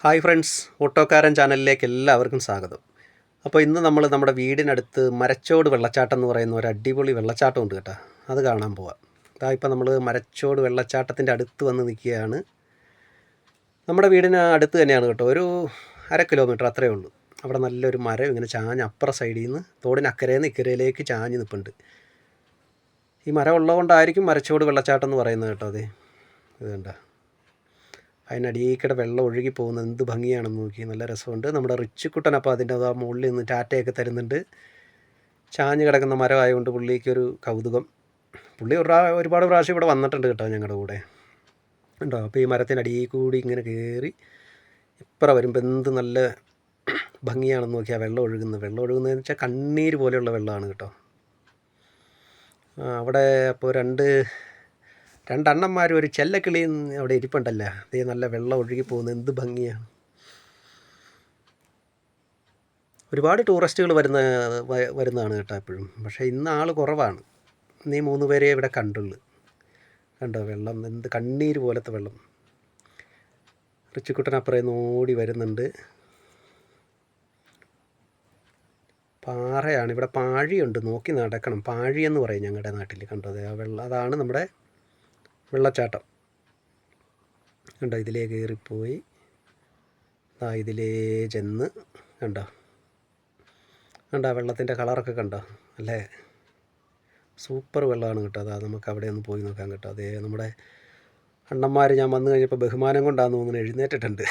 Hi friends, ഓട്ടോക്കാരൻ ചാനലിലേക്ക് എല്ലാവർക്കും സ്വാഗതം. അപ്പോൾ ഇന്ന് നമ്മൾ നമ്മുടെ വീടിനടുത്ത് മരച്ചോട് വെള്ളച്ചാട്ടം എന്ന് പറയുന്ന ഒരു അടിപൊളി വെള്ളച്ചാട്ടം ഉണ്ട് കേട്ടോ. അത് കാണാൻ പോവാം. ഇപ്പോൾ നമ്മൾ മരച്ചോട് വെള്ളച്ചാട്ടത്തിൻ്റെ അടുത്ത് വന്ന് നിൽക്കുകയാണ്. നമ്മുടെ വീടിന് അടുത്ത് തന്നെയാണ് കേട്ടോ, ഒരു 1/2 കിലോമീറ്റർ അത്രയേ ഉള്ളൂ. അവിടെ നല്ലൊരു മരം ഇങ്ങനെ ചാഞ്ഞ് അപ്പുറ സൈഡിൽ നിന്ന് തോടിനക്കരയിൽ നിന്ന് ഇക്കരയിലേക്ക് ചാഞ്ഞ് നിൽപ്പുണ്ട്. ഈ മരം ഉള്ളതുകൊണ്ടായിരിക്കും മരച്ചോട് വെള്ളച്ചാട്ടം എന്ന് പറയുന്നത് കേട്ടോ. അതെ, ഇത് കണ്ടോ, അതിനടിയിൽക്കൂടെ വെള്ളം ഒഴുകി പോകുന്നത് എന്ത് ഭംഗിയാണെന്ന് നോക്കി, നല്ല രസമുണ്ട്. നമ്മുടെ റിച്ചുക്കുട്ടൻ അപ്പോൾ അതിൻ്റെ ആ മുകളിൽ നിന്ന് ടാറ്റയൊക്കെ തരുന്നുണ്ട്. ചാഞ്ഞ് കിടക്കുന്ന മരമായതുകൊണ്ട് പുള്ളിക്കൊരു കൗതുകം. പുള്ളി ഒരുപാട് പ്രാവശ്യം ഇവിടെ വന്നിട്ടുണ്ട് കേട്ടോ ഞങ്ങളുടെ കൂടെ ഉണ്ടോ. അപ്പോൾ ഈ മരത്തിനടിയിൽ കൂടി ഇങ്ങനെ കയറി ഇപ്പുറം വരുമ്പോൾ എന്ത് നല്ല ഭംഗിയാണെന്ന് നോക്കിയാൽ വെള്ളം ഒഴുകുന്നതെന്ന് വെച്ചാൽ കണ്ണീര് പോലെയുള്ള വെള്ളമാണ് കേട്ടോ. അവിടെ അപ്പോൾ രണ്ടണ്ണന്മാരും ഒരു ചെല്ലക്കിളിയും അവിടെ ഇരിപ്പുണ്ടല്ലോ. അതേ നല്ല വെള്ളം ഒഴുകി പോകുന്നത് എന്ത് ഭംഗിയാണ്. ഒരുപാട് ടൂറിസ്റ്റുകൾ വരുന്നതാണ് കേട്ടോ എപ്പോഴും. പക്ഷേ ഇന്ന് ആൾ കുറവാണ്. ഇന്ന് ഈ 3 പേരെ ഇവിടെ കണ്ടുള്ളൂ. കണ്ടോ വെള്ളം, എന്ത് കണ്ണീര് പോലത്തെ വെള്ളം. റിച്ചുക്കുട്ടനപ്പുറം ഓടി വരുന്നുണ്ട്. പാറയാണ്, ഇവിടെ പാഴിയുണ്ട്, നോക്കി നടക്കണം. പാഴി എന്ന് പറയും ഞങ്ങളുടെ നാട്ടിൽ. കണ്ടോ അതാണ് നമ്മുടെ വെള്ളച്ചാട്ടം. കണ്ടോ, ഇതിലേ കയറിപ്പോയി ഇതിലേ ചെന്ന് കണ്ടോ വെള്ളത്തിൻ്റെ കളറൊക്കെ കണ്ടോ, അല്ലേ സൂപ്പർ വെള്ളമാണ് കേട്ടോ. നമുക്ക് അവിടെ ഒന്ന് പോയി നോക്കാം കേട്ടോ. അതേ നമ്മുടെ അണ്ണന്മാർ ഞാൻ വന്നു കഴിഞ്ഞപ്പോൾ ബഹുമാനം കൊണ്ടാന്ന് തോന്നുന്നു എഴുന്നേറ്റിട്ടുണ്ട്.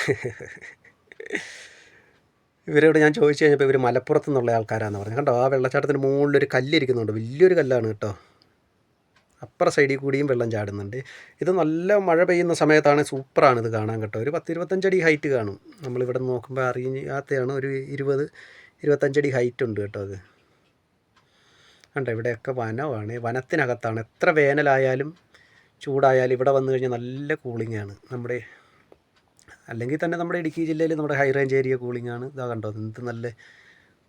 ഇവരോട് ഞാൻ ചോദിച്ചു കഴിഞ്ഞപ്പോൾ ഇവർ മലപ്പുറത്തു നിന്നുള്ള ആൾക്കാരാണെന്ന് പറഞ്ഞു. കണ്ടോ, ആ വെള്ളച്ചാട്ടത്തിന് മുകളിലൊരു കല്ലിരിക്കുന്നുണ്ട്, വലിയൊരു കല്ലാണ് കേട്ടോ. അപ്പുറ സൈഡിൽ കൂടിയും വെള്ളം ചാടുന്നുണ്ട്. ഇത് നല്ല മഴ പെയ്യുന്ന സമയത്താണ് സൂപ്പറാണ് ഇത് കാണാൻ കേട്ടോ. ഒരു 10-25 അടി ഹൈറ്റ് കാണും. നമ്മളിവിടെ നോക്കുമ്പോൾ അറിയാത്തതാണ്. ഒരു 20-25 അടി ഹൈറ്റ് ഉണ്ട് കേട്ടോ. അത് കണ്ടോ, ഇവിടെയൊക്കെ വനമാണ്, വനത്തിനകത്താണ്. എത്ര വേനലായാലും ചൂടായാലും ഇവിടെ വന്നു കഴിഞ്ഞാൽ നല്ല കൂളിങ്ങാണ്. അല്ലെങ്കിൽ തന്നെ നമ്മുടെ ഇടുക്കി ജില്ലയിൽ നമ്മുടെ ഹൈ റേഞ്ച് ഏരിയ കൂളിങ്ങാണ്. ഇതാ കണ്ടോ, എന്ത് നല്ല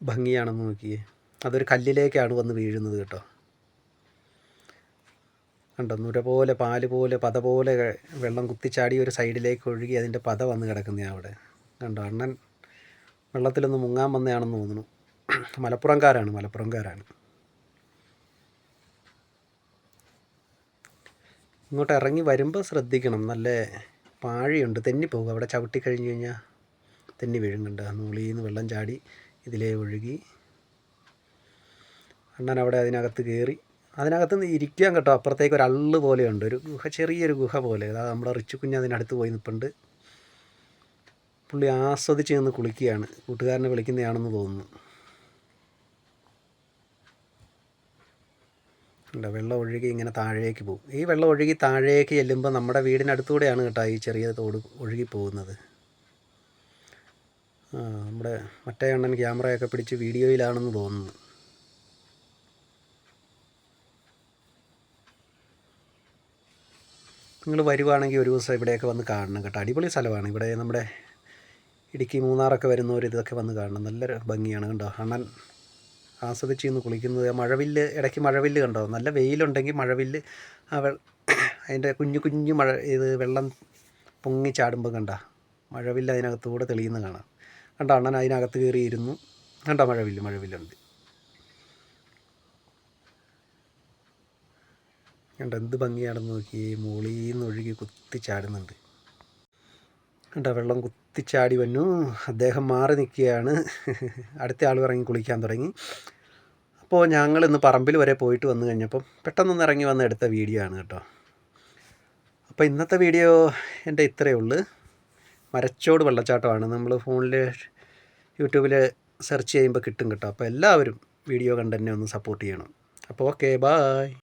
ഭംഗിയാണെന്ന് നോക്കിയേ. അതൊരു കല്ലിലേക്കാണ് വന്ന് വീഴുന്നത് കേട്ടോ. കണ്ടോ, നുര പോലെ പാല് പോലെ പത പോലെ വെള്ളം കുത്തിച്ചാടി ഒരു സൈഡിലേക്ക് ഒഴുകി അതിൻ്റെ പത വന്ന് കിടക്കുന്നതാണ് അവിടെ. കണ്ടോ, അണ്ണൻ വെള്ളത്തിലൊന്ന് മുങ്ങാൻ വന്നതാണെന്ന് തോന്നുന്നു. മലപ്പുറംകാരാണ്. ഇങ്ങോട്ട് ഇറങ്ങി വരുമ്പോൾ ശ്രദ്ധിക്കണം, നല്ല പാഴിയുണ്ട്, തെന്നിപ്പോകും. അവിടെ ചവിട്ടി കഴിഞ്ഞ് കഴിഞ്ഞാൽ തെന്നി വീഴുന്നുണ്ട്. നൂളിന്ന് വെള്ളം ചാടി ഇതിലേ ഒഴുകി. അണ്ണൻ അവിടെ അതിനകത്ത് കയറി. അതിനകത്ത് നിന്ന് ഇരിക്കാൻ കേട്ടോ. അപ്പുറത്തേക്ക് ഒരു അള്ള് പോലെയുണ്ട്, ഒരു ഗുഹ, ചെറിയൊരു ഗുഹ പോലെ. അതാ നമ്മുടെ റിച്ചുക്കുഞ്ഞ് അതിനടുത്ത് പോയി നിൽപ്പുണ്ട്. പുള്ളി ആസ്വദിച്ച് നിന്ന് കുളിക്കുകയാണ്. കൂട്ടുകാരനെ വിളിക്കുന്നതാണെന്ന് തോന്നുന്നു. വെള്ളം ഒഴുകി ഇങ്ങനെ താഴേക്ക് പോകും. ഈ വെള്ളം ഒഴുകി താഴേക്ക് ചെല്ലുമ്പോൾ നമ്മുടെ വീടിനടുത്തൂടെയാണ് കേട്ടോ ഈ ചെറിയ തോട് ഒഴുകി പോകുന്നത്. നമ്മുടെ മറ്റേ അണ്ണൻ ക്യാമറയൊക്കെ പിടിച്ച് വീഡിയോയിലാണെന്ന് തോന്നുന്നു. നിങ്ങൾ വരുവാണെങ്കിൽ ഒരു ദിവസം ഇവിടെയൊക്കെ വന്ന് കാണണം കേട്ടോ. അടിപൊളി സ്ഥലമാണ്. ഇവിടെ നമ്മുടെ ഇടുക്കി മൂന്നാറൊക്കെ വരുന്നവർ ഇതൊക്കെ വന്ന് കാണണം. നല്ലൊരു ഭംഗിയാണ് കണ്ടോ. അണ്ണൻ ആസ്വദിച്ച് നിന്ന് കുളിക്കുന്നത്. മഴവില്ല്, ഇടയ്ക്ക് മഴവില്ല് കണ്ടോ. നല്ല വെയിലുണ്ടെങ്കിൽ മഴവില്ല് അതിൻ്റെ കുഞ്ഞു വെള്ളം പൊങ്ങി ചാടുമ്പോൾ കണ്ടോ മഴവില്ല് അതിനകത്തൂടെ തെളിയുന്ന കാണാം. കണ്ടോ, അണ്ണൻ അതിനകത്ത് കയറിയിരുന്നു. കണ്ടോ, മഴവില്ലുണ്ട്. കണ്ടോ എന്ത് ഭംഗിയാണെന്ന് നോക്കി. മുകളിന്ന് ഒഴുകി കുത്തിച്ചാടുന്നുണ്ട്. കണ്ടോ, വെള്ളം കുത്തിച്ചാടി വന്നു. അദ്ദേഹം മാറി നിൽക്കുകയാണ്. അടുത്ത ആൾ ഇറങ്ങി കുളിക്കാൻ തുടങ്ങി. അപ്പോൾ ഞങ്ങളിന്ന് പറമ്പിൽ വരെ പോയിട്ട് വന്നു കഴിഞ്ഞപ്പം പെട്ടെന്നൊന്ന് ഇറങ്ങി വന്ന് എടുത്ത വീഡിയോ ആണ് കേട്ടോ. അപ്പോൾ ഇന്നത്തെ വീഡിയോ എൻ്റെ ഇത്രയേ ഉള്ളൂ. മരച്ചോട് വെള്ളച്ചാട്ടമാണ്. നമ്മൾ ഫോണിൽ യൂട്യൂബിൽ സെർച്ച് ചെയ്യുമ്പോൾ കിട്ടും കേട്ടോ. അപ്പോൾ എല്ലാവരും വീഡിയോ കണ്ട് തന്നെ ഒന്ന് സപ്പോർട്ട് ചെയ്യണം. അപ്പോൾ ഓക്കെ, ബായ്.